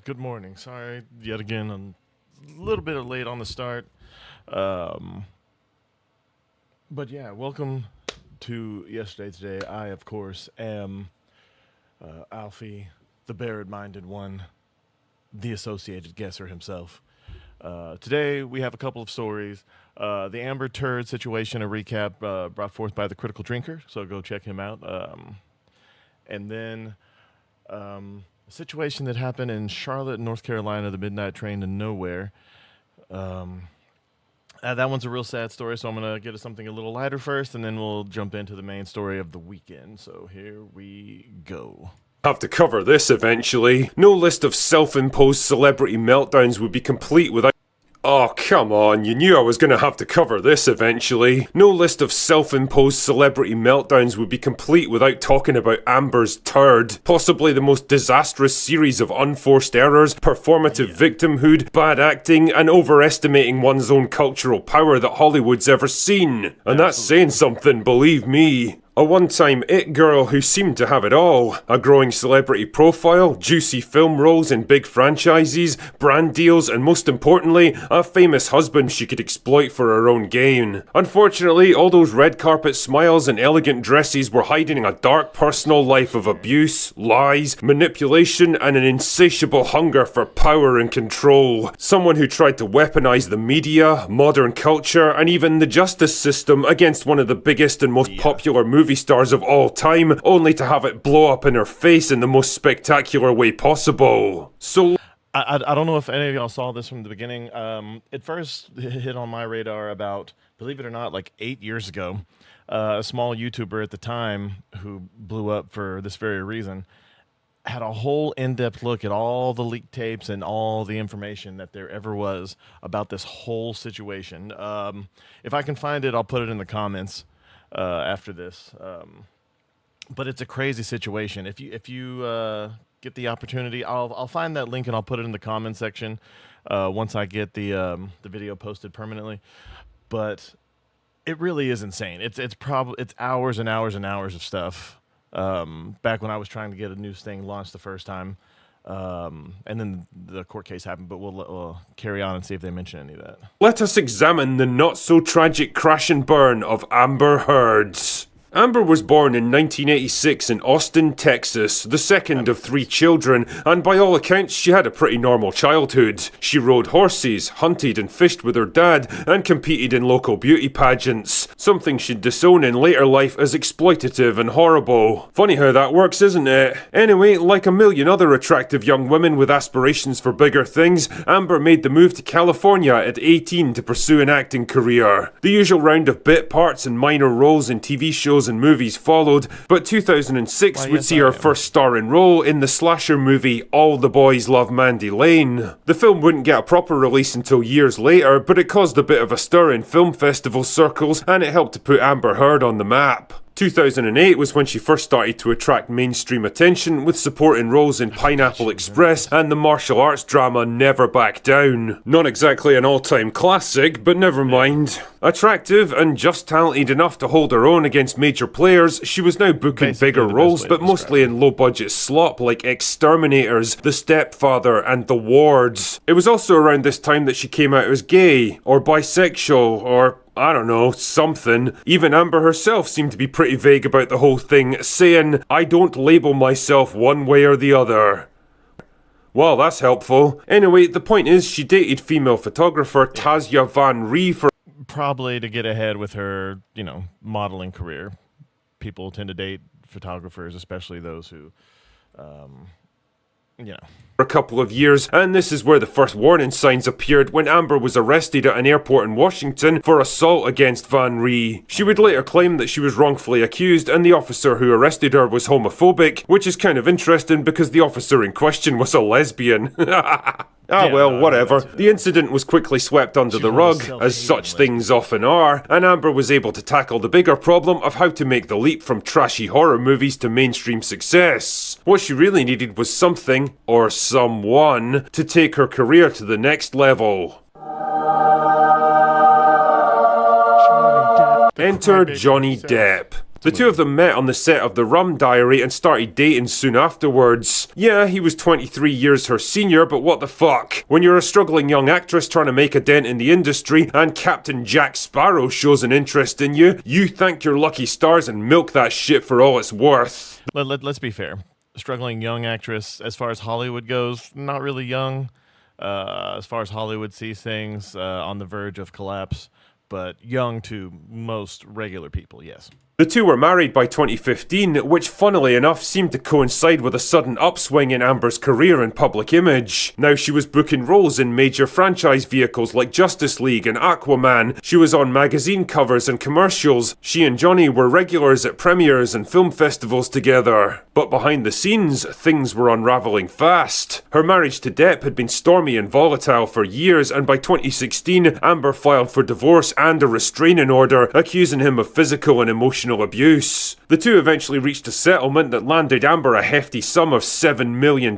Good morning. Sorry, yet again, I'm a little bit late on the start. Um, but yeah, welcome to Yesterday Today. I, of course, am Alfie, the barred-minded one, the associated guesser himself. Today, we have a couple of stories. The Amber Turd situation, a recap brought forth by the Critical Drinker, so go check him out. And then a situation that happened in Charlotte, North Carolina, the midnight train to nowhere. That one's a real sad story, so I'm going to get to something a little lighter first, and then we'll jump into the main story of the weekend. So here we go. Have to cover this eventually. No list of self-imposed celebrity meltdowns would be complete without... Oh, come on, you knew I was gonna have to cover this eventually. No list of self-imposed celebrity meltdowns would be complete without talking about Amber's Turd. Possibly the most disastrous series of unforced errors, performative victimhood, bad acting, and overestimating one's own cultural power that Hollywood's ever seen. And that's saying something, believe me. A one-time it girl who seemed to have it all. A growing celebrity profile, juicy film roles in big franchises, brand deals, and most importantly, a famous husband she could exploit for her own gain. Unfortunately, all those red carpet smiles and elegant dresses were hiding a dark personal life of abuse, lies, manipulation, and an insatiable hunger for power and control. Someone who tried to weaponize the media, modern culture, and even the justice system against one of the biggest and most popular movie stars of all time, only to have it blow up in her face in the most spectacular way possible. So I don't know if any of y'all saw this from the beginning. It first hit on my radar about, believe it or not, like 8 years ago. A small YouTuber at the time who blew up for this very reason had a whole in-depth look at all the leaked tapes and all the information that there ever was about this whole situation. If I can find it, I'll put it in the comments after this. But it's a crazy situation. If you get the opportunity, I'll find that link and I'll put it in the comment section once I get the video posted permanently. But it really is insane. It's hours and hours and hours of stuff. Back when I was trying to get a news thing launched the first time, and then the court case happened. But we'll carry on and see if they mention any of that. let us examine the not-so-tragic crash and burn of Amber Heard. Amber was born in 1986 in Austin, Texas, the second of 3 children, and by all accounts she had a pretty normal childhood. She rode horses, hunted and fished with her dad, and competed in local beauty pageants, something she'd disown in later life as exploitative and horrible. Funny how that works, isn't it? Anyway, like a million other attractive young women with aspirations for bigger things, Amber made the move to California at 18 to pursue an acting career. The usual round of bit parts and minor roles in TV shows and movies followed, but 2006 would see her first starring role in the slasher movie All the Boys Love Mandy Lane. The film wouldn't get a proper release until years later, but it caused a bit of a stir in film festival circles and it helped to put Amber Heard on the map. 2008 was when she first started to attract mainstream attention with supporting roles in Pineapple Express and the martial arts drama Never Back Down. Not exactly an all-time classic, but never mind. Attractive and just talented enough to hold her own against major players, she was now booking bigger roles, but mostly in low-budget slop like Exterminators, The Stepfather, and The Wards. It was also around this time that she came out as gay, or bisexual, or I don't know, something. Even Amber herself seemed to be pretty vague about the whole thing, saying, "I don't label myself one way or the other." Well, that's helpful. Anyway, the point is she dated female photographer Tazia Van Ree for Probably to get ahead with her, modeling career. People tend to date photographers, especially those who, a couple of years, and this is where the first warning signs appeared when Amber was arrested at an airport in Washington for assault against Van Ree. She would later claim that she was wrongfully accused and the officer who arrested her was homophobic, which is kind of interesting because the officer in question was a lesbian. Well, whatever. The incident was quickly swept under the rug, as such things often are, and Amber was able to tackle the bigger problem of how to make the leap from trashy horror movies to mainstream success. What she really needed was something, or someone, to take her career to the next level. Enter Johnny Depp. The two of them met on the set of The Rum Diary and started dating soon afterwards. Yeah, he was 23 years her senior, but what the fuck? When you're a struggling young actress trying to make a dent in the industry and Captain Jack Sparrow shows an interest in you, you thank your lucky stars and milk that shit for all it's worth. Let's be fair. Struggling young actress, as far as Hollywood goes, not really young. As far as Hollywood sees things, on the verge of collapse, but young to most regular people, yes. The two were married by 2015, which funnily enough seemed to coincide with a sudden upswing in Amber's career and public image. Now she was booking roles in major franchise vehicles like Justice League and Aquaman. She was on magazine covers and commercials. She and Johnny were regulars at premieres and film festivals together. But behind the scenes, things were unraveling fast. Her marriage to Depp had been stormy and volatile for years, and by 2016, Amber filed for divorce and a restraining order, accusing him of physical and emotional abuse. The two eventually reached a settlement that landed Amber a hefty sum of $7 million,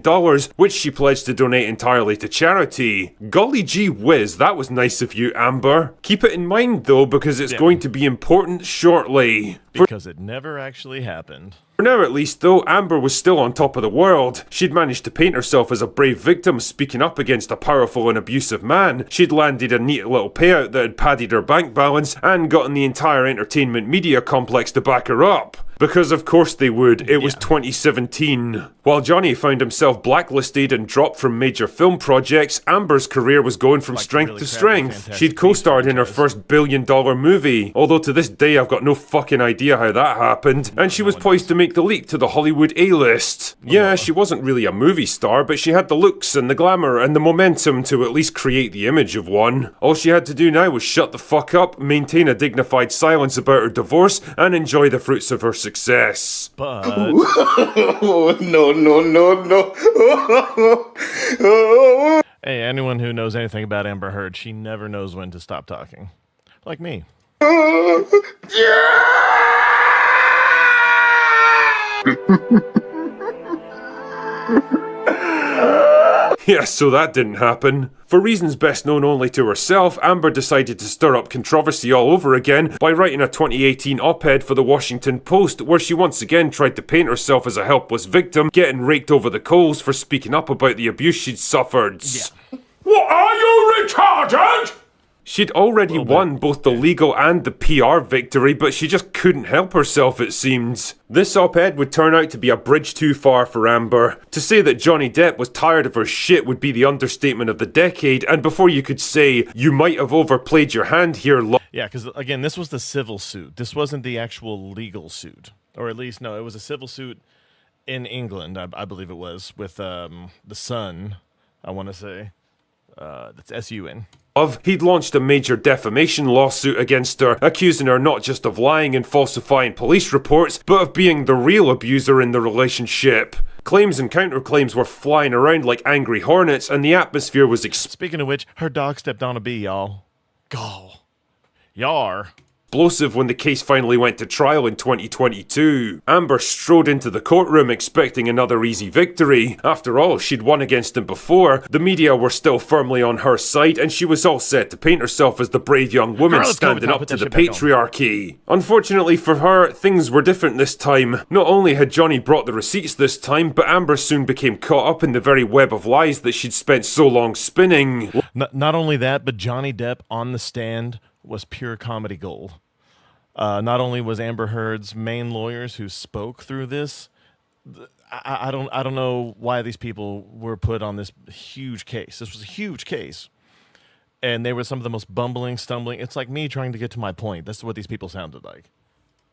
which she pledged to donate entirely to charity. Golly gee whiz, that was nice of you, Amber. Keep it in mind though, because it's going to be important shortly. Because it never actually happened. For now at least though, Amber was still on top of the world. She'd managed to paint herself as a brave victim speaking up against a powerful and abusive man. She'd landed a neat little payout that had padded her bank balance and gotten the entire entertainment media complex to back her up. Because of course they would, it was 2017. While Johnny found himself blacklisted and dropped from major film projects, Amber's career was going from strength to strength. She'd co-starred in her first billion-dollar movie, although to this day I've got no fucking idea how that happened, and she was poised to make the leap to the Hollywood A-list. Yeah, she wasn't really a movie star, but she had the looks and the glamour and the momentum to at least create the image of one. All she had to do now was shut the fuck up, maintain a dignified silence about her divorce, and enjoy the fruits of her success. But No. hey, anyone who knows anything about Amber Heard, she never knows when to stop talking. Like me. Yeah, so that didn't happen. For reasons best known only to herself, Amber decided to stir up controversy all over again by writing a 2018 op-ed for the Washington Post where she once again tried to paint herself as a helpless victim, getting raked over the coals for speaking up about the abuse she'd suffered. Yeah. What, are you retarded? She'd already won both the legal and the PR victory, but she just couldn't help herself, it seemed. This op-ed would turn out to be a bridge too far for Amber. To say that Johnny Depp was tired of her shit would be the understatement of the decade, and before you could say, you might have overplayed your hand here, Yeah, because again, this was the civil suit. This wasn't the actual legal suit. Or at least, no, it was a civil suit in England, I believe it was, with the Sun, I want to say. That's S-U-N. He'd launched a major defamation lawsuit against her, accusing her not just of lying and falsifying police reports, but of being the real abuser in the relationship. Claims and counterclaims were flying around like angry hornets, and the atmosphere was Speaking of which, her dog stepped on a bee, y'all. Gall. Yar. explosive when the case finally went to trial in 2022. Amber strode into the courtroom expecting another easy victory. After all, she'd won against him before, the media were still firmly on her side, and she was all set to paint herself as the brave young woman standing up to the patriarchy. Unfortunately for her, things were different this time. Not only had Johnny brought the receipts this time, but Amber soon became caught up in the very web of lies that she'd spent so long spinning. Not only that, but Johnny Depp on the stand was pure comedy gold. Not only was Amber Heard's main lawyers who spoke through this, I don't know why these people were put on this huge case. This was a huge case, and they were some of the most bumbling, stumbling. It's like me trying to get to my point. That's what these people sounded like.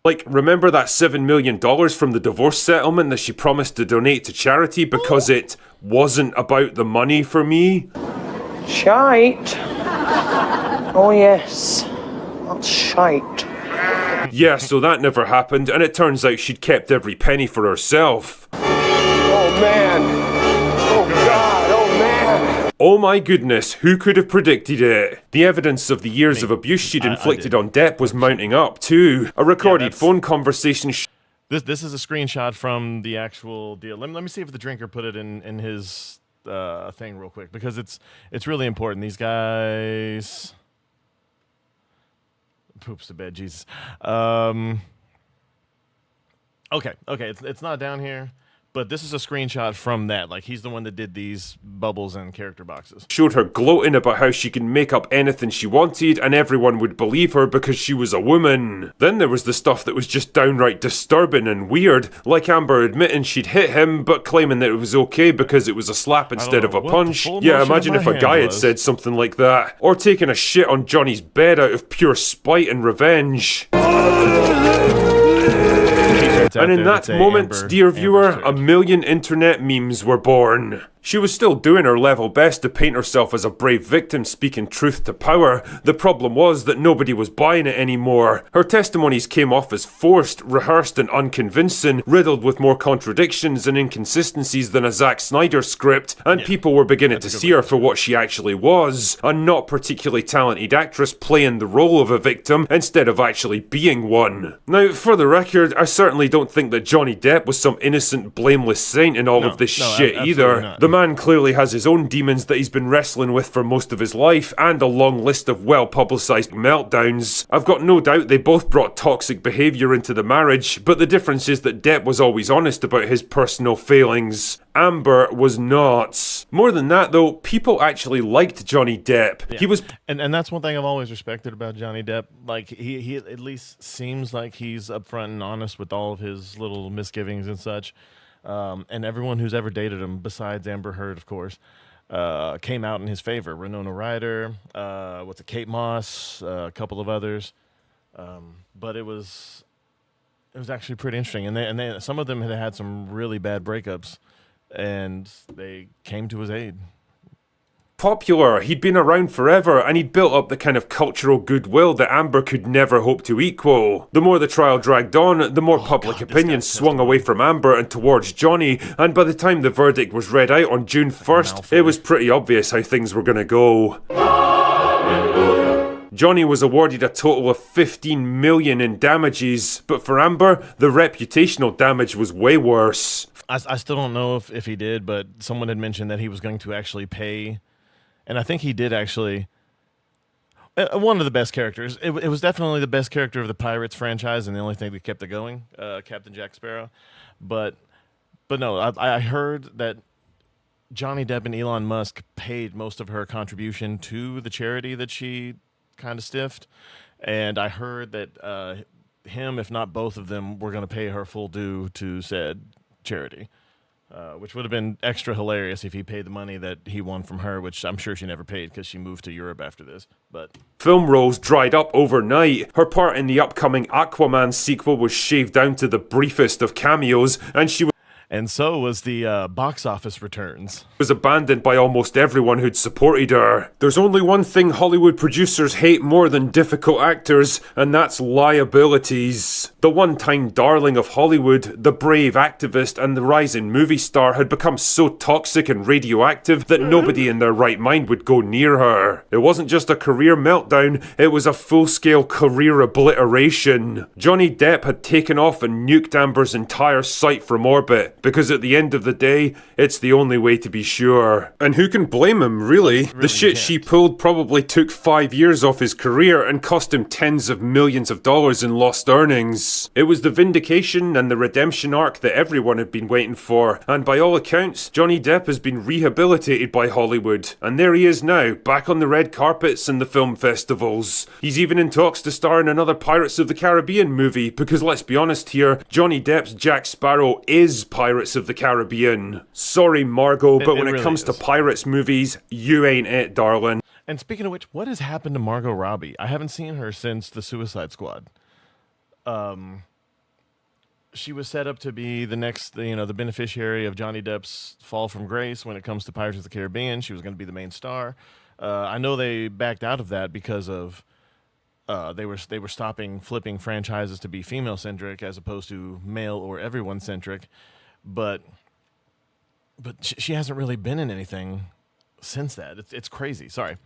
Like, remember that $7 million from the divorce settlement that she promised to donate to charity because it wasn't about the money for me? Shite. Oh yes, that's shite. Yeah, so that never happened, and it turns out she'd kept every penny for herself. Oh man. Oh God. Oh man. Oh my goodness, who could have predicted it? The evidence of the years of abuse she'd inflicted on Depp was mounting up too. A recorded phone conversation This is a screenshot from the actual deal. Let me see if the drinker put it in his thing real quick, because it's really important. These guys... Poops to bed, Jesus. Okay, it's not down here, but this is a screenshot from that. Like, he's the one that did these bubbles and character boxes. Showed her gloating about how she could make up anything she wanted and everyone would believe her because she was a woman. Then there was the stuff that was just downright disturbing and weird, like Amber admitting she'd hit him but claiming that it was okay because it was a slap instead of a punch. Yeah, imagine if a guy had said something like that. Or taking a shit on Johnny's bed out of pure spite and revenge. And in that moment, dear viewer, a million internet memes were born. She was still doing her level best to paint herself as a brave victim speaking truth to power. The problem was that nobody was buying it anymore. Her testimonies came off as forced, rehearsed and unconvincing, riddled with more contradictions and inconsistencies than a Zack Snyder script, and people were beginning to see her for what she actually was, a not particularly talented actress playing the role of a victim instead of actually being one. Now, for the record, I certainly don't think that Johnny Depp was some innocent, blameless saint in all of this shit either. Not. The man clearly has his own demons that he's been wrestling with for most of his life, and a long list of well-publicised meltdowns. I've got no doubt they both brought toxic behaviour into the marriage, but the difference is that Depp was always honest about his personal failings. Amber was not. More than that, though, people actually liked Johnny Depp. Yeah. He was... And that's one thing I've always respected about Johnny Depp. Like, he at least seems like he's upfront and honest with all of his little misgivings and such. And everyone who's ever dated him, besides Amber Heard, of course, came out in his favor. Winona Ryder, Kate Moss, a couple of others. But it was actually pretty interesting. And they some of them had some really bad breakups, and they came to his aid. Popular, he'd been around forever, and he'd built up the kind of cultural goodwill that Amber could never hope to equal. The more the trial dragged on, the more public opinion swung away from Amber and towards Johnny, and by the time the verdict was read out on June 1st, it was pretty obvious how things were gonna go. Johnny was awarded a total of $15 million in damages, but for Amber, the reputational damage was way worse. I still don't know if he did, but someone had mentioned that he was going to actually pay. And I think he did actually. One of the best characters. It was definitely the best character of the Pirates franchise, and the only thing that kept it going, Captain Jack Sparrow. But no, I heard that Johnny Depp and Elon Musk paid most of her contribution to the charity that she kind of stiffed, and I heard that him, if not both of them, were going to pay her full due to said charity. Which would have been extra hilarious if he paid the money that he won from her, which I'm sure she never paid because she moved to Europe after this. But film roles dried up overnight. Her part in the upcoming Aquaman sequel was shaved down to the briefest of cameos, and she and so was the box office returns. Was abandoned by almost everyone who'd supported her. There's only one thing Hollywood producers hate more than difficult actors, and that's liabilities. The one-time darling of Hollywood, the brave activist and the rising movie star had become so toxic and radioactive that nobody in their right mind would go near her. It wasn't just a career meltdown, it was a full-scale career obliteration. Johnny Depp had taken off and nuked Amber's entire site from orbit, because at the end of the day, it's the only way to be sure. And who can blame him, really? The shit she pulled probably took 5 years off his career and cost him tens of millions of dollars in lost earnings. It was the vindication and the redemption arc that everyone had been waiting for, and by all accounts, Johnny Depp has been rehabilitated by Hollywood, and there he is now, back on the red carpets and the film festivals. He's even in talks to star in another Pirates of the Caribbean movie, because let's be honest here, Johnny Depp's Jack Sparrow is Pirates of the Caribbean. Sorry, Margot, but when it comes to Pirates movies, you ain't it, darling. And speaking of which, what has happened to Margot Robbie? I haven't seen her since the Suicide Squad. She was set up to be the next, the beneficiary of Johnny Depp's fall from grace when it comes to Pirates of the Caribbean. She was going to be the main star. I know they backed out of that because of they were stopping flipping franchises to be female centric as opposed to male or everyone centric. But she hasn't really been in anything since that. It's crazy. Sorry.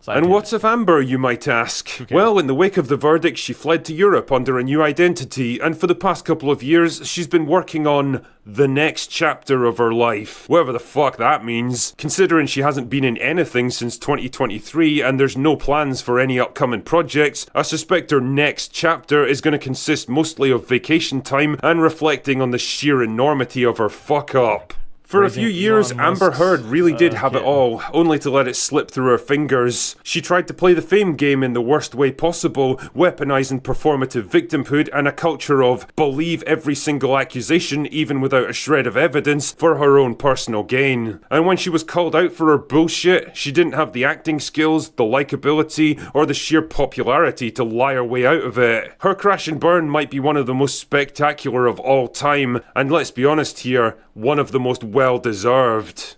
And what's of Amber, you might ask? Well, in the wake of the verdict, she fled to Europe under a new identity, and for the past couple of years, she's been working on the next chapter of her life. Whatever the fuck that means. Considering she hasn't been in anything since 2023, and there's no plans for any upcoming projects, I suspect her next chapter is going to consist mostly of vacation time and reflecting on the sheer enormity of her fuck up. For a few years, Amber Heard really did have it all, only to let it slip through her fingers. She tried to play the fame game in the worst way possible, weaponizing performative victimhood and a culture of believe every single accusation, even without a shred of evidence, for her own personal gain. And when she was called out for her bullshit, she didn't have the acting skills, the likability, or the sheer popularity to lie her way out of it. Her crash and burn might be one of the most spectacular of all time, and let's be honest here, one of the most well-deserved.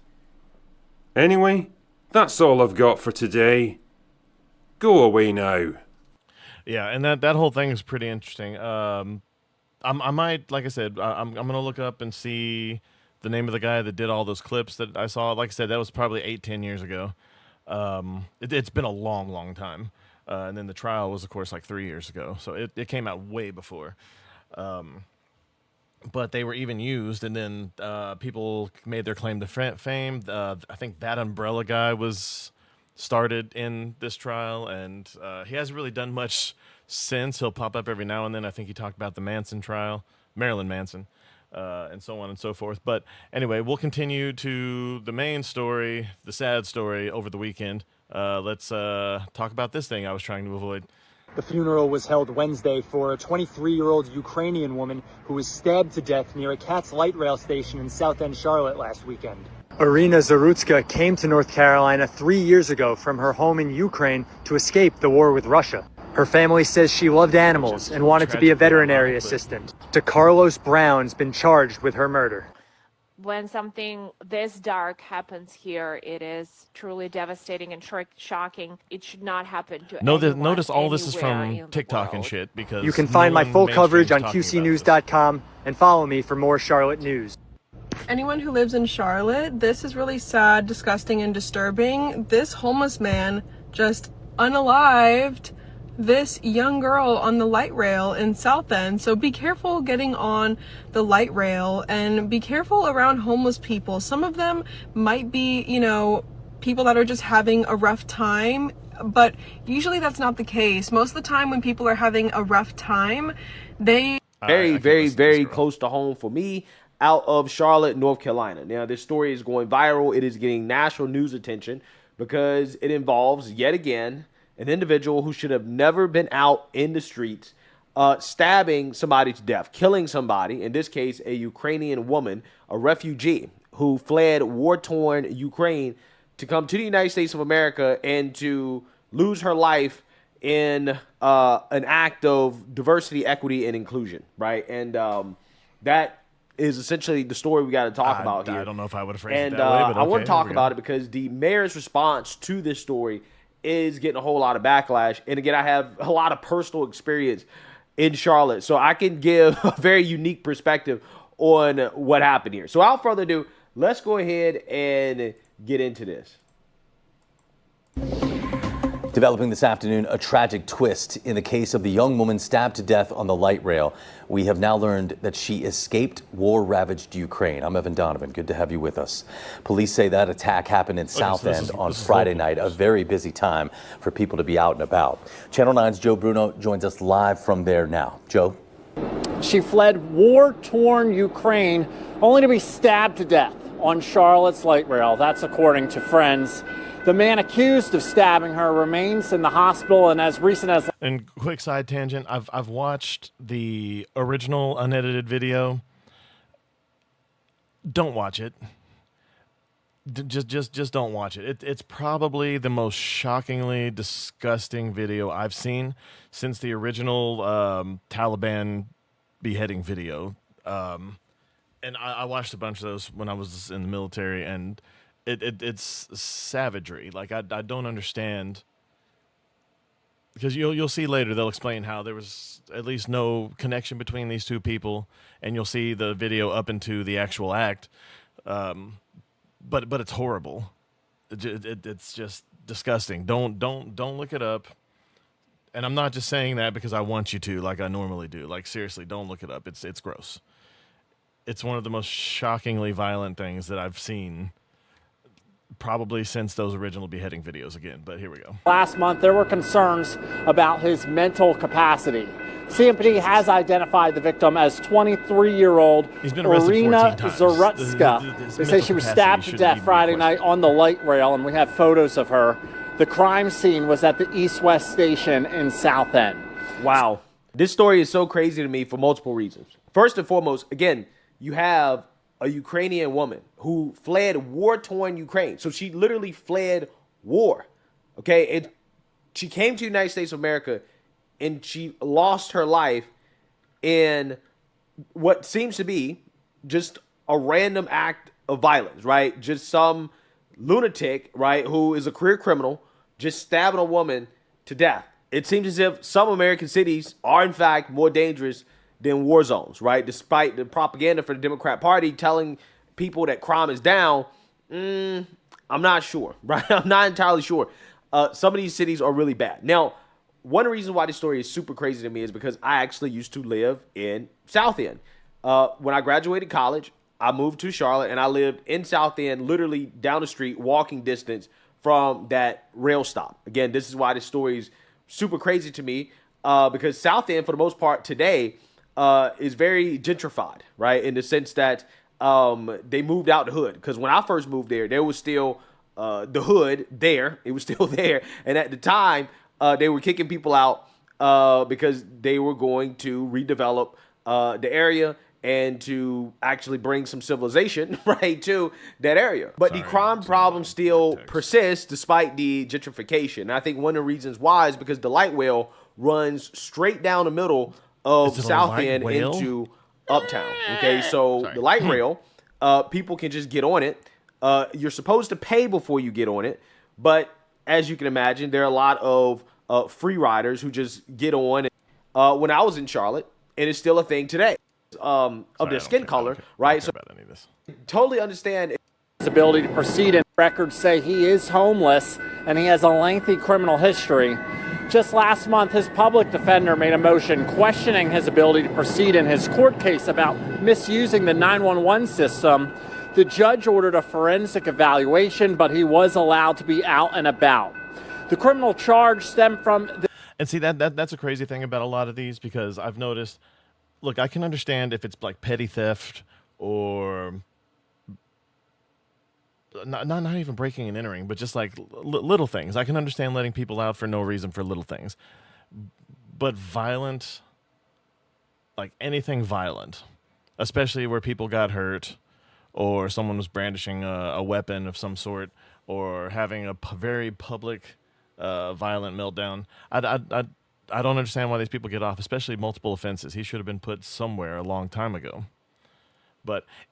Anyway, that's all I've got for today. Go away now. Yeah, and that whole thing is pretty interesting. I might, like I said, I'm gonna look up and see the name of the guy that did all those clips that I saw. Like I said, that was probably 8-10 years ago. It's been a long time. And then the trial was, of course, like 3 years ago. So it came out way before. But they were even used, and then people made their claim to fame. I think that Umbrella guy was started in this trial, and he hasn't really done much since. He'll pop up every now and then. I think he talked about the Manson trial, Marilyn Manson, and so on and so forth. But anyway, we'll continue to the main story, the sad story, over the weekend. Let's talk about this thing I was trying to avoid. The funeral was held Wednesday for a 23-year-old Ukrainian woman who was stabbed to death near a Cat's light rail station in South End, Charlotte last weekend. Irina Zarutska came to North Carolina 3 years ago from her home in Ukraine to escape the war with Russia. Her family says she loved animals and wanted to be a veterinary assistant. DeCarlos Brown's been charged with her murder. When something this dark happens here, it is truly devastating and shocking. It should not happen to anyone. Notice all this is anywhere in from the TikTok and world. shit, because You can find my full coverage on QCnews.com and follow me for more Charlotte news. Anyone who lives in Charlotte, this is really sad, disgusting, and disturbing. This homeless man just unalived this young girl on the light rail in South End. So be careful getting on the light rail, and be careful around homeless people. Some of them might be, people that are just having a rough time, but usually that's not the case. Most of the time when people are having a rough time, they very close to home for me, out of Charlotte, North Carolina. Now, this story is going viral. It is getting national news attention because it involves, yet again, an individual who should have never been out in the streets, stabbing somebody to death, killing somebody, in this case, a Ukrainian woman, a refugee who fled war-torn Ukraine to come to the United States of America and to lose her life in an act of diversity, equity, and inclusion, right? And that is essentially the story we got to talk about here. I don't know if I would have phrased it that way, but I want okay, to talk about it because the mayor's response to this story is getting a whole lot of backlash. And again, I have a lot of personal experience in Charlotte, so I can give a very unique perspective on what happened here. So without further ado, let's go ahead and get into this. Developing this afternoon, a tragic twist in the case of the young woman stabbed to death on the light rail. We have now learned that she escaped war-ravaged Ukraine. I'm Evan Donovan. Good to have you with us. Police say that attack happened in South End on Friday night, a very busy time for people to be out and about. Channel 9's Joe Bruno joins us live from there now. Joe? She fled war-torn Ukraine only to be stabbed to death on Charlotte's light rail. That's according to friends. The man accused of stabbing her remains in the hospital, and as recent as... And quick side tangent, I've watched the original unedited video. Don't watch it. Just don't watch it. It's probably the most shockingly disgusting video I've seen since the original Taliban beheading video. And I watched a bunch of those when I was in the military, and it's savagery. Like I don't understand, because you'll see later they'll explain how there was at least no connection between these two people, and you'll see the video up into the actual act. But it's horrible. It's just disgusting. Don't look it up. And I'm not just saying that because I want you to, like I normally do. Like seriously, don't look it up. It's gross. It's one of the most shockingly violent things that I've seen probably since those original beheading videos again. But here we go. Last month, there were concerns about his mental capacity. CMPD has identified the victim as 23-year-old Irina Zarutska. They say she was stabbed to death Friday night on the light rail, and we have photos of her. The crime scene was at the East-West station in South End. Wow. This story is so crazy to me for multiple reasons. First and foremost, again, you have a Ukrainian woman who fled war-torn Ukraine. So she literally fled war. Okay? And she came to the United States of America and she lost her life in what seems to be just a random act of violence, right? Just some lunatic, right, who is a career criminal, just stabbing a woman to death. It seems as if some American cities are, in fact, more dangerous than war zones, right? Despite the propaganda for the Democrat Party telling people that crime is down, I'm not sure, right? I'm not entirely sure. Some of these cities are really bad. Now, one of the reasons why this story is super crazy to me is because I actually used to live in South End. When I graduated college, I moved to Charlotte, and I lived in South End, literally down the street, walking distance from that rail stop. Again, this is why this story is super crazy to me, because South End, for the most part today, is very gentrified, right? In the sense that they moved out the hood. Because when I first moved there was still the hood there. It was still there. And at the time, they were kicking people out because they were going to redevelop the area and to actually bring some civilization, right, to that area. But the crime problem still persists despite the gentrification. And I think one of the reasons why is because the light rail runs straight down the middle of South End into Uptown. Okay, so the light rail, people can just get on it. You're supposed to pay before you get on it, but as you can imagine, there are a lot of free riders who just get on. When I was in Charlotte, and it's still a thing today, of their skin color, right? So totally understand his ability to proceed, and records say he is homeless and he has a lengthy criminal history. Just last month, his public defender made a motion questioning his ability to proceed in his court case about misusing the 911 system. The judge ordered a forensic evaluation, but he was allowed to be out and about. The criminal charge stemmed from... And see, that's a crazy thing about a lot of these, because I've noticed, look, I can understand if it's like petty theft or not even breaking and entering, but just like little things. I can understand letting people out for no reason for little things. But violent, like anything violent, especially where people got hurt or someone was brandishing a weapon of some sort or having a very public violent meltdown, I don't understand why these people get off, especially multiple offenses. He should have been put somewhere a long time ago.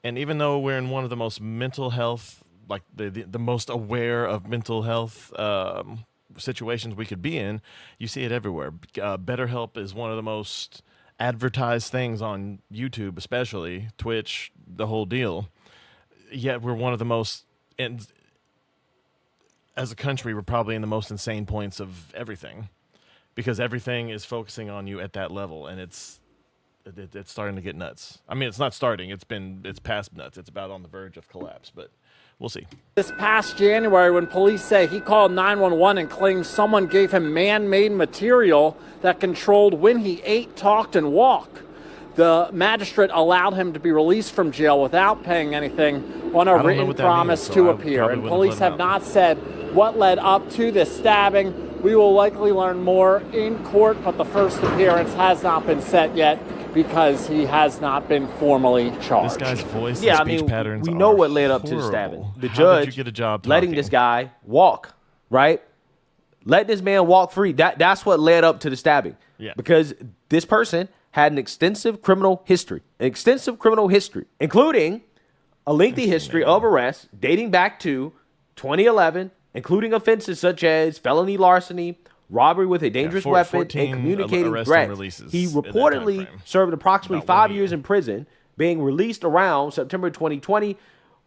And even though we're in one of the most mental health, like the most aware of mental health situations we could be in, you see it everywhere. BetterHelp is one of the most advertised things on YouTube, especially Twitch, the whole deal. Yet we're one of the most, and as a country, we're probably in the most insane points of everything, because everything is focusing on you at that level, and it's starting to get nuts. I mean, it's not starting; it's past nuts. It's about on the verge of collapse, but we'll see. This past January, when police say he called 911 and claimed someone gave him man-made material that controlled when he ate, talked, and walked. The magistrate allowed him to be released from jail without paying anything on a written promise to appear. And police have not said what led up to this stabbing. We will likely learn more in court, but the first appearance has not been set yet because he has not been formally charged. This guy's voice and speech patterns we know are what led up to the horrible. stabbing. The How judge did you get a job letting talking? this guy walk, right? Let this man walk free. That's what led up to the stabbing. Yeah. Because this person had an extensive criminal history, including a lengthy history of arrests dating back to 2011, including offenses such as felony larceny, robbery with a dangerous weapon, and communicating threats. He reportedly served approximately 5 years in prison, being released around September 2020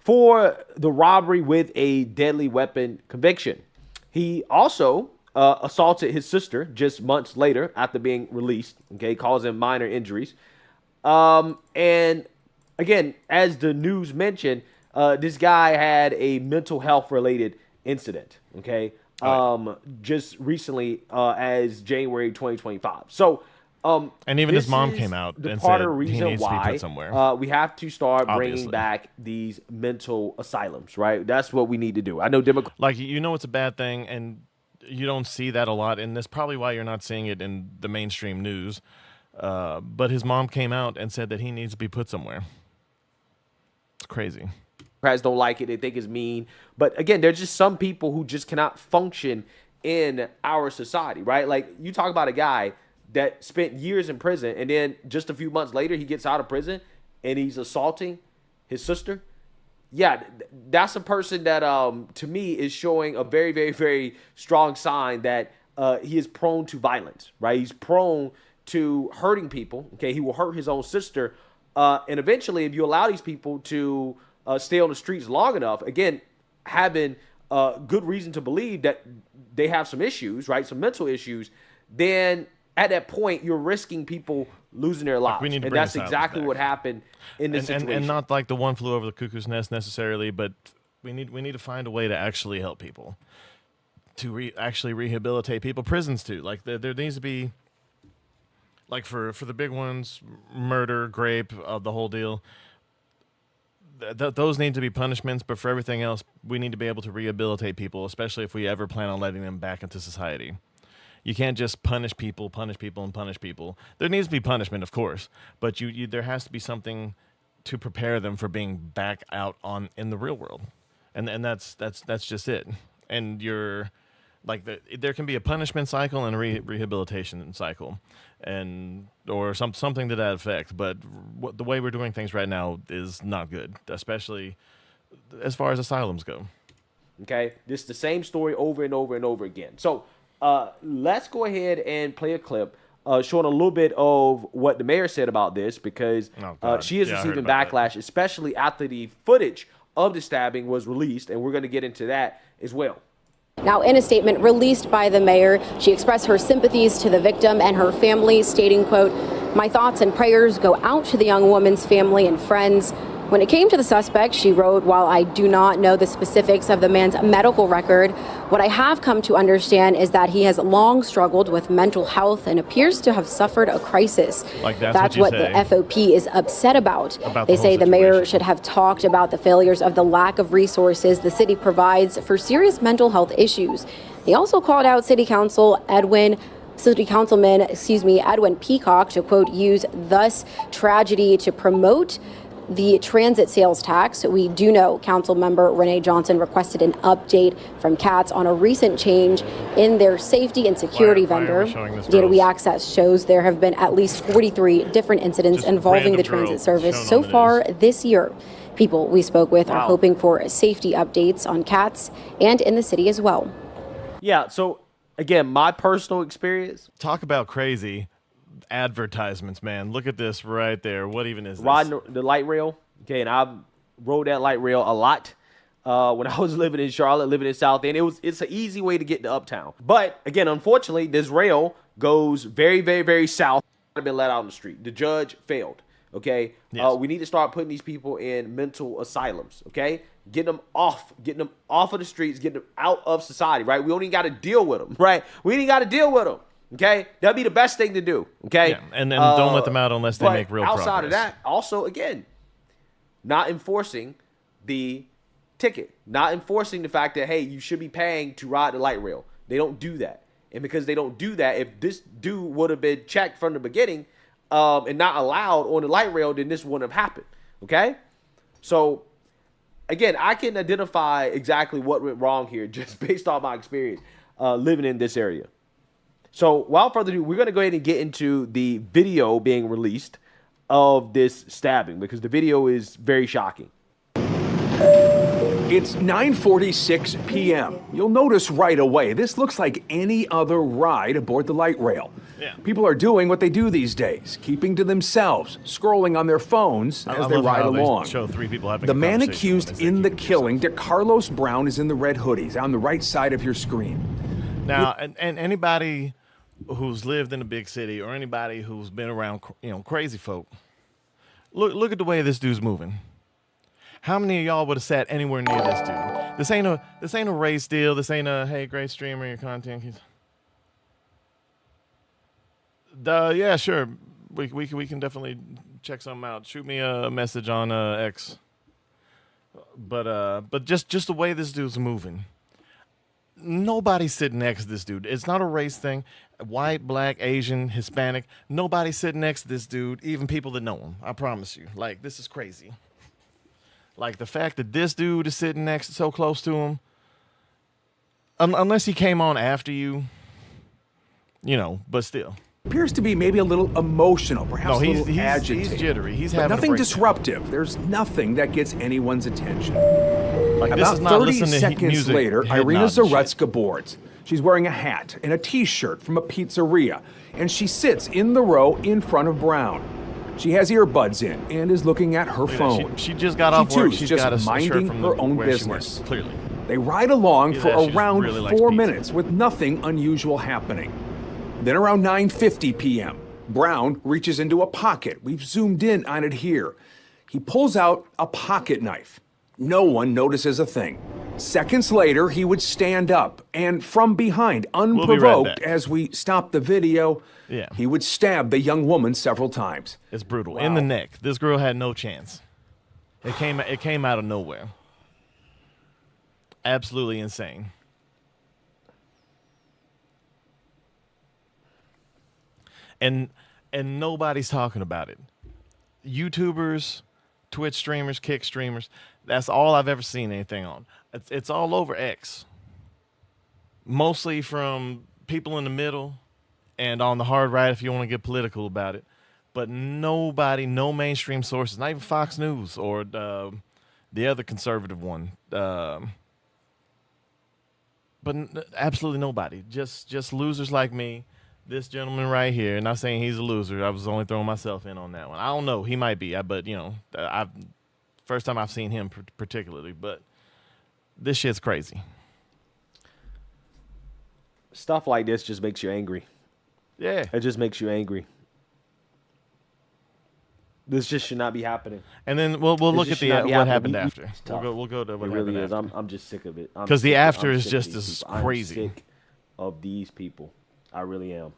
for the robbery with a deadly weapon conviction. He also assaulted his sister just months later after being released, okay, causing minor injuries. And again, as the news mentioned, this guy had a mental health related incident, okay, just recently as January 2025. So, and even his mom came out and said he needs to be put somewhere. We have to start bringing back these mental asylums, right? That's what we need to do. I know Democrats, like, you know, it's a bad thing, and you don't see that a lot, and that's probably why you're not seeing it in the mainstream news. But his mom came out and said that he needs to be put somewhere. It's crazy. don't like it. They think it's mean. But again, there's just some people who just cannot function in our society, right? Like, you talk about a guy that spent years in prison, and then just a few months later, he gets out of prison and he's assaulting his sister. Yeah, that's a person that, to me, is showing a very, very, very strong sign that he is prone to violence, right? He's prone to hurting people. Okay, he will hurt his own sister. And eventually, if you allow these people to stay on the streets long enough, again, having good reason to believe that they have some issues, right, some mental issues, then at that point, you're risking people losing their lives. And that's exactly what happened in this situation. And not like the one flew over the cuckoo's nest necessarily, but we need to find a way to actually help people, to actually rehabilitate people. Prisons too. Like, there needs to be, like, for the big ones, murder, rape, the whole deal. Those need to be punishments, but for everything else, we need to be able to rehabilitate people, especially if we ever plan on letting them back into society. You can't just punish people. There needs to be punishment, of course, but there has to be something to prepare them for being back out in the real world, and that's just it. And you're like, there can be a punishment cycle and a rehabilitation cycle, or something to that effect. But the way we're doing things right now is not good, especially as far as asylums go. Okay, this is the same story over and over and over again. So let's go ahead and play a clip showing a little bit of what the mayor said about this, because she is receiving backlash, especially after the footage of the stabbing was released, and we're going to get into that as well. Now, in a statement released by the mayor, she expressed her sympathies to the victim and her family, stating, quote, "My thoughts and prayers go out to the young woman's family and friends. When it came to the suspect," she wrote, "while I do not know the specifics of the man's medical record, what I have come to understand is that he has long struggled with mental health and appears to have suffered a crisis." Like, that's what the FOP is upset about. They say the mayor should have talked about the failures of the lack of resources the city provides for serious mental health issues. They also called out City Councilman Edwin Peacock to, quote, "use thus tragedy to promote the transit sales tax." We do know Council member Renee Johnson requested an update from CATS on a recent change in their safety and security vendor. Data we access shows there have been at least 43 different incidents involving the transit service so far this year. People we spoke with are hoping for safety updates on CATS and in the city as well. Yeah, so again, my personal experience. Talk about crazy. Advertisements, man. Look at this right there. What even is this? Riding the light rail. Okay, and I rode that light rail a lot when I was living in Charlotte, living in South End. It's an easy way to get to Uptown. But again, unfortunately, this rail goes very, very, very south. I've been let out on the street. The judge failed. Okay, yes. We need to start putting these people in mental asylums. Okay, getting them off of the streets, getting them out of society. Right? We only got to deal with them. Right? We ain't got to deal with them. Okay, that'd be the best thing to do. Okay, yeah, and don't let them out unless they make real progress. Outside of that, also, again, not enforcing the ticket, not enforcing the fact that, hey, you should be paying to ride the light rail. They don't do that, and because they don't do that, if this dude would have been checked from the beginning and not allowed on the light rail, then this wouldn't have happened. Okay, so again, I can identify exactly what went wrong here just based on my experience living in this area. So without further ado, we're going to go ahead and get into the video being released of this stabbing, because the video is very shocking. It's 9:46 p.m. You'll notice right away, this looks like any other ride aboard the light rail. Yeah. People are doing what they do these days, keeping to themselves, scrolling on their phones as they love ride how they along. show three people having The a man conversation when accused they say in the keep it to killing, DeCarlos Brown, is in the red hoodies on the right side of your screen. Now, and anybody who's lived in a big city or anybody who's been around, crazy folk, look at the way this dude's moving. How many of y'all would have sat anywhere near this dude? This ain't a race deal. This ain't a, hey, great streamer, your content. Yeah, sure. We can definitely check something out. Shoot me a message on X. But just the way this dude's moving. Nobody's sitting next to this dude. It's not a race thing. White, black, Asian, Hispanic. Nobody's sitting next to this dude, even people that know him. I promise you. Like, this is crazy. Like, the fact that this dude is sitting so close to him, unless he came on after you, but still. Appears to be maybe a little emotional, perhaps a little he's agitated. He's jittery. He's but having nothing a breakdown. disruptive. There's nothing that gets anyone's attention. Like, this About is not 30 listening to seconds music, later, head Irina nodding shit. Zarutska boards. She's wearing a hat and a T-shirt from a pizzeria, and she sits in the row in front of Brown. She has earbuds in and is looking at her phone. She just got off work. She's She's just got a shirt minding from her own where she business. works, clearly. They ride along for Yeah, she just around really likes 4 pizza. minutes with nothing unusual happening. Then around 9:50 p.m., Brown reaches into a pocket. We've zoomed in on it here. He pulls out a pocket knife. No one notices a thing. Seconds later, he would stand up, and from behind, We'll be right unprovoked, back. as we stop the video, Yeah. he would stab the young woman several times. It's brutal. Wow. In the neck. This girl had no chance. It came out of nowhere. Absolutely insane. And nobody's talking about it. YouTubers, Twitch streamers, Kick streamers, that's all I've ever seen anything on. It's all over X. Mostly from people in the middle and on the hard right if you want to get political about it. But nobody, no mainstream sources, not even Fox News or the other conservative one. Absolutely nobody. Just losers like me. This gentleman right here, not saying he's a loser. I was only throwing myself in on that one. I don't know. He might be, but first time I've seen him particularly. But this shit's crazy. Stuff like this just makes you angry. Yeah, it just makes you angry. This just should not be happening. And then we'll look at what happened after. We'll go to what happened is. after. I'm just sick of it. Because the after I'm is sick just of these as people. crazy. I'm sick of these people. I really am.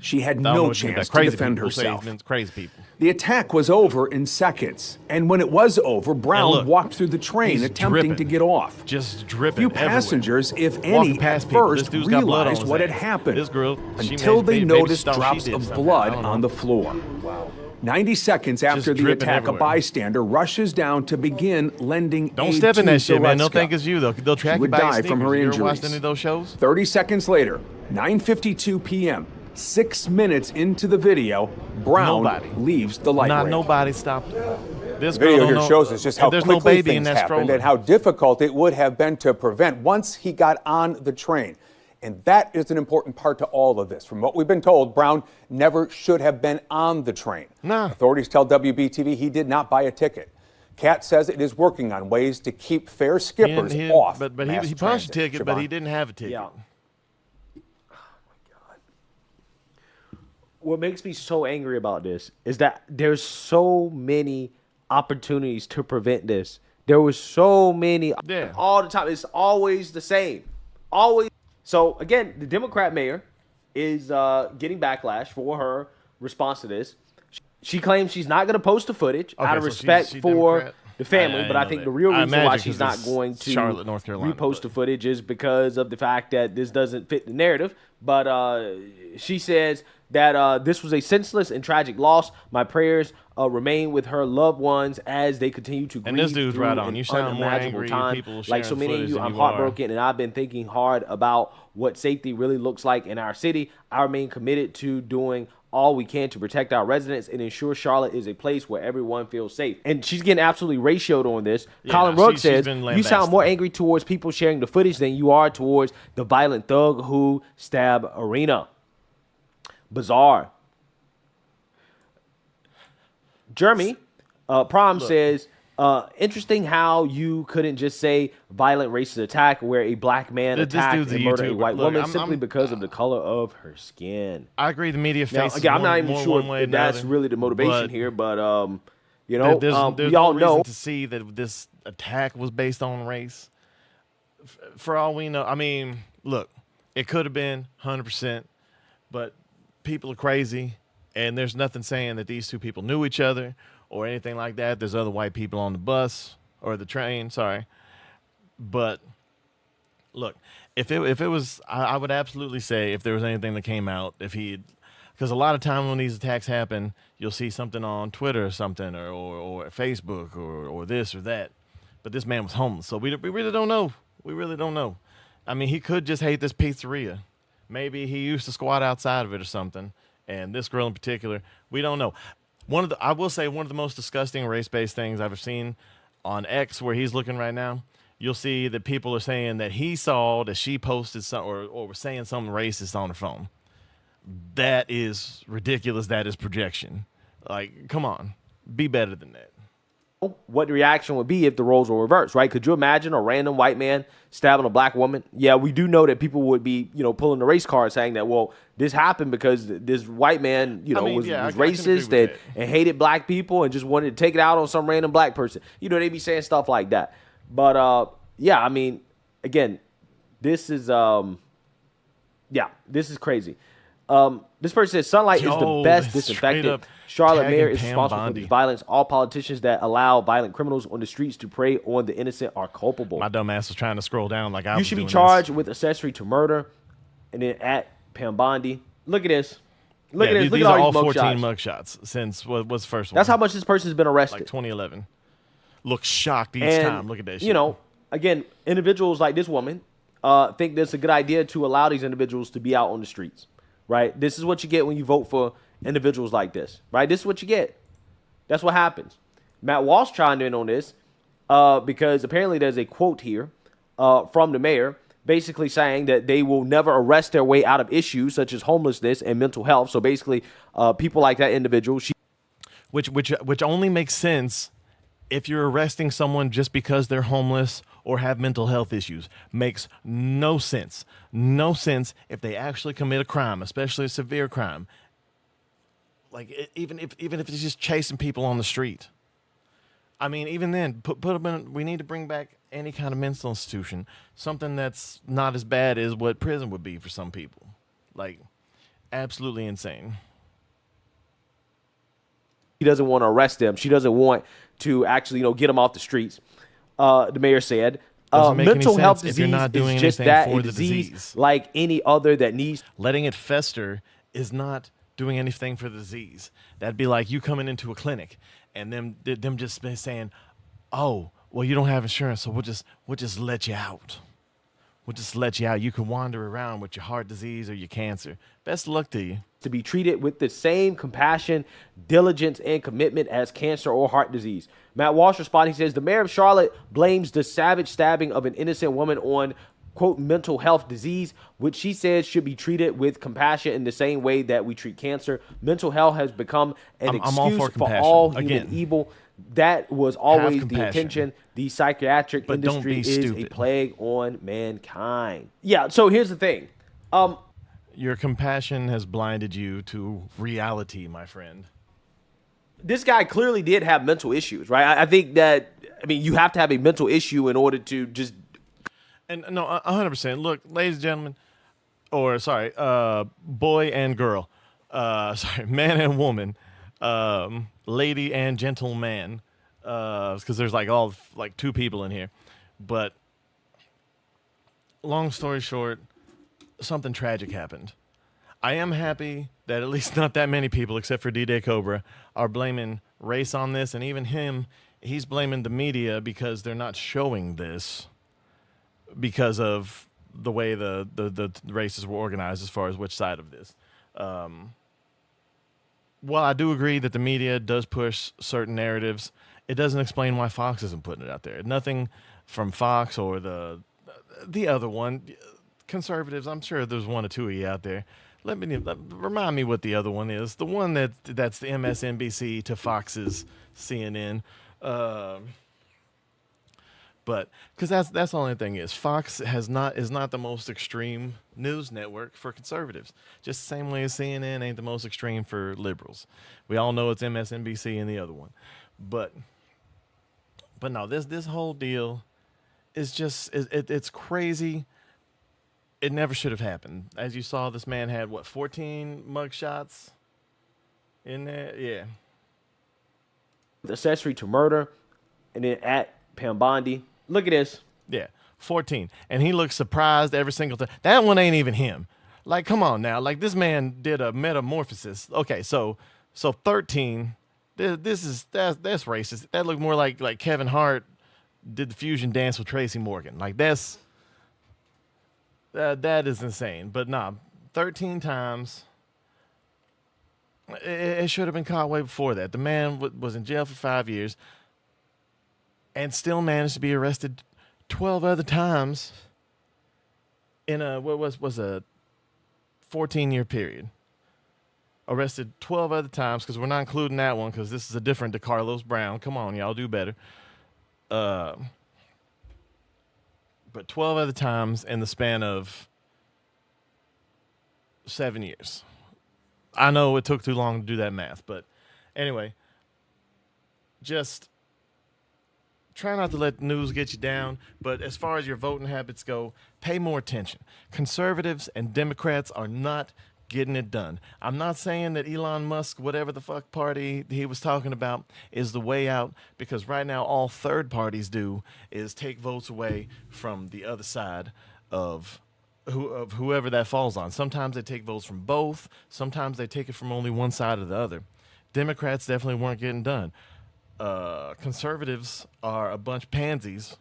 She had I don't know no what you mean by chance to crazy defend people. We'll say herself. it's crazy people. The attack was over in seconds, and when it was over, Brown look, walked through the train he's attempting dripping. to get off. Just dripping Few everywhere. passengers, if Walking any, past at people. This first dude's got blood on realized his what had hands. happened This girl, she until made- they maybe noticed thought she drops did of something. blood I don't on know. the floor. Wow. 90 seconds after the dripping attack, everywhere. a bystander rushes down to begin lending Don't aid step in to that shit, man. They'll Zarutska. think it's you. They'll track She you would by your die from her sneakers. You ever injuries. watched any of those shows? 30 seconds later, 9:52 p.m., 6 minutes into the video, Brown Nobody. leaves the light Not rail. nobody stopped her. This The girl video don't here know- shows us just how and there's no quickly baby in things that happened stroller. and how difficult it would have been to prevent once he got on the train. And that is an important part to all of this. From what we've been told, Brown never should have been on the train. Nah. Authorities tell WBTV he did not buy a ticket. Kat says it is working on ways to keep fare skippers off. But mass he punched a transit. ticket, but Siobhan? he didn't have a ticket. Yeah. What makes me so angry about this is that there's so many opportunities to prevent this. There was so many all the time. It's always the same. Always. So again, the Democrat mayor is getting backlash for her response to this. She claims she's not going to post the footage out of so respect she's for Democrat? the family, I but I know think that. the real I reason why imagine she's 'cause not it's going to Charlotte, North Carolina, repost the footage is because of the fact that this doesn't fit the narrative. But she says that this was a senseless and tragic loss. My prayers remain with her loved ones as they continue to grieve. And this dude's through right on. an You sound more unimaginable angry, time. people Like so sharing many of footage you, than I'm you are. heartbroken, and I've been thinking hard about what safety really looks like in our city. I remain committed to doing all we can to protect our residents and ensure Charlotte is a place where everyone feels safe. And she's getting absolutely ratioed on this. Yeah, Colin no, Rugg she's says, been you sound more angry towards people sharing the footage than you are towards the violent thug who stabbed Arena. Bizarre. Jeremy Prom says, interesting how you couldn't just say violent racist attack where a black man attacked dude's a and murdered a YouTuber. white Look, woman I'm- simply I'm- because of the color of her skin. I agree. The media Now, faces again, I'm not one- even more sure one way if than that's another, really the motivation but here, but you know, there's we no all reason know to see that this attack was based on race. For all we know, I mean, look, it could have been 100%, but people are crazy, and there's nothing saying that these two people knew each other or anything like that. There's other white people on the bus or the train, sorry. But look, if it was, I would absolutely say if there was anything that came out, if he, because a lot of time when these attacks happen, you'll see something on Twitter or something or Facebook or this or that. But this man was homeless, so we really don't know. We really don't know. I mean, he could just hate this pizzeria. Maybe he used to squat outside of it or something. And this girl in particular, we don't know. I will say one of the most disgusting race-based things I've ever seen on X, where he's looking right now, you'll see that people are saying that he saw that she posted something or was saying something racist on her phone. That is ridiculous. That is projection. Like, come on, be better than that. what the reaction would be if the roles were reversed, right? Could you imagine a random white man stabbing a black woman? Yeah, we do know that people would be, pulling the race card saying that, well, this happened because this white man, was racist and hated black people and just wanted to take it out on some random black person. They'd be saying stuff like that. But, yeah, I mean, again, this is, this is crazy. This person says sunlight is the best disinfectant. Charlotte mayor is responsible for this violence. All politicians that allow violent criminals on the streets to prey on the innocent are culpable. My dumb ass was trying to scroll down like I was. You should be doing charged with accessory to murder. And then at Pam Bondi, look at this. Look at this. Look These at are all all these 14 mugshots. mugshots since what was the first one? That's how much this person's been arrested. Like 2011. Looks shocked each And, time. Look at that shit. Again, individuals like this woman think that's a good idea to allow these individuals to be out on the streets, right? This is what you get when you vote for individuals like this, right? This is what you get. That's what happens. Matt Walsh chimed in on this because apparently there's a quote here from the mayor basically saying that they will never arrest their way out of issues such as homelessness and mental health. So basically, people like that individual, which only makes sense if you're arresting someone just because they're homeless or have mental health issues. Makes no sense. No sense if they actually commit a crime, especially a severe crime. Like even if it's just chasing people on the street. I mean, even then, put them in. We need to bring back any kind of mental institution, something that's not as bad as what prison would be for some people. Like, absolutely insane. She doesn't want to arrest them. She doesn't want to actually, get them off the streets. The mayor said, mental health disease if you're not doing is just anything that, for a the disease like any other that needs. Letting it fester is not doing anything for the disease. That'd be like you coming into a clinic and them just saying, "Oh, well, you don't have insurance, so we'll just let you out. We'll just let you out. You can wander around with your heart disease or your cancer. Best of luck to you." To be treated with the same compassion, diligence, and commitment as cancer or heart disease. Matt Walsh responded. He says, the mayor of Charlotte blames the savage stabbing of an innocent woman on, quote, mental health disease, which she says should be treated with compassion in the same way that we treat cancer. Mental health has become an excuse for all human evil. That was always the intention. The psychiatric industry is a plague on mankind. Yeah, so here's the thing. Your compassion has blinded you to reality, my friend. This guy clearly did have mental issues, right? I think that, you have to have a mental issue in order to just... And no, 100%. Look, ladies and gentlemen, or sorry, boy and girl, man and woman, lady and gentleman, because there's like two people in here. But long story short, something tragic happened. I am happy that at least not that many people, except for D-Day Cobra, are blaming race on this. And even him, he's blaming the media because they're not showing this because of the way the races were organized as far as which side of this. while I do agree that the media does push certain narratives, it doesn't explain why Fox isn't putting it out there. Nothing from Fox or the other one. Conservatives, I'm sure there's one or two of you out there. Remind me what the other one is. The one that's the MSNBC to Fox's CNN. But because that's the only thing is Fox is not the most extreme news network for conservatives. Just the same way as CNN ain't the most extreme for liberals. We all know it's MSNBC and the other one. But no, this whole deal is just it's crazy. It never should have happened. As you saw, this man had 14 mugshots in there. Yeah. Accessory to murder, and then at Pam Bondi. Look at this. Yeah, 14. And he looks surprised every single time. That one ain't even him. Like, come on now. Like, this man did a metamorphosis. Okay, so 13. That's racist. That looked more like Kevin Hart did the fusion dance with Tracy Morgan. Like, that is insane. But nah, 13 times. It should have been caught way before that. The man was in jail for 5 years and still managed to be arrested 12 other times in a 14-year period. Arrested 12 other times, because we're not including that one because this is a different DeCarlos Brown. Come on, y'all do better. But 12 other times in the span of 7 years. I know it took too long to do that math, but anyway, just try not to let the news get you down. But as far as your voting habits go, pay more attention. Conservatives and Democrats are not getting it done. I'm not saying that Elon Musk, whatever the fuck party he was talking about, is the way out, because right now all third parties do is take votes away from the other side of whoever that falls on. Sometimes they take votes from both. Sometimes they take it from only one side or the other. Democrats definitely weren't getting done. Conservatives are a bunch of pansies,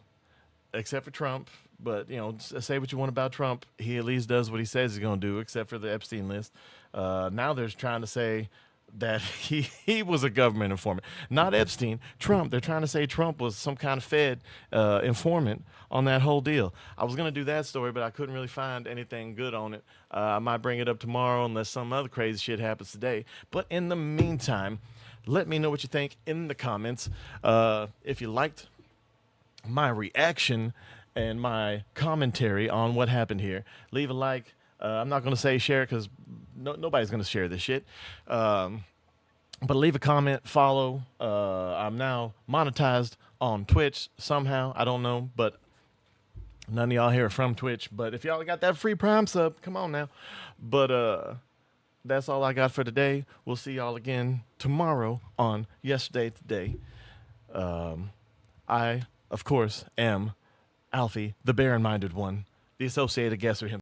except for Trump. But, you know, say what you want about Trump. He at least does what he says he's going to do, except for the Epstein list. Now they're trying to say that he was a government informant. Not Epstein, Trump. They're trying to say Trump was some kind of Fed informant on that whole deal. I was going to do that story, but I couldn't really find anything good on it. I might bring it up tomorrow unless some other crazy shit happens today. But in the meantime, let me know what you think in the comments. If you liked my reaction and my commentary on what happened here, leave a like. I'm not going to say share because nobody's going to share this shit. But leave a comment, follow. I'm now monetized on Twitch somehow. I don't know, but none of y'all here are from Twitch. But if y'all got that free Prime sub, come on now. But that's all I got for today. We'll see y'all again tomorrow on Yesterday Today. I, of course, am Alfie, the barren-minded one, the associated guesser himself.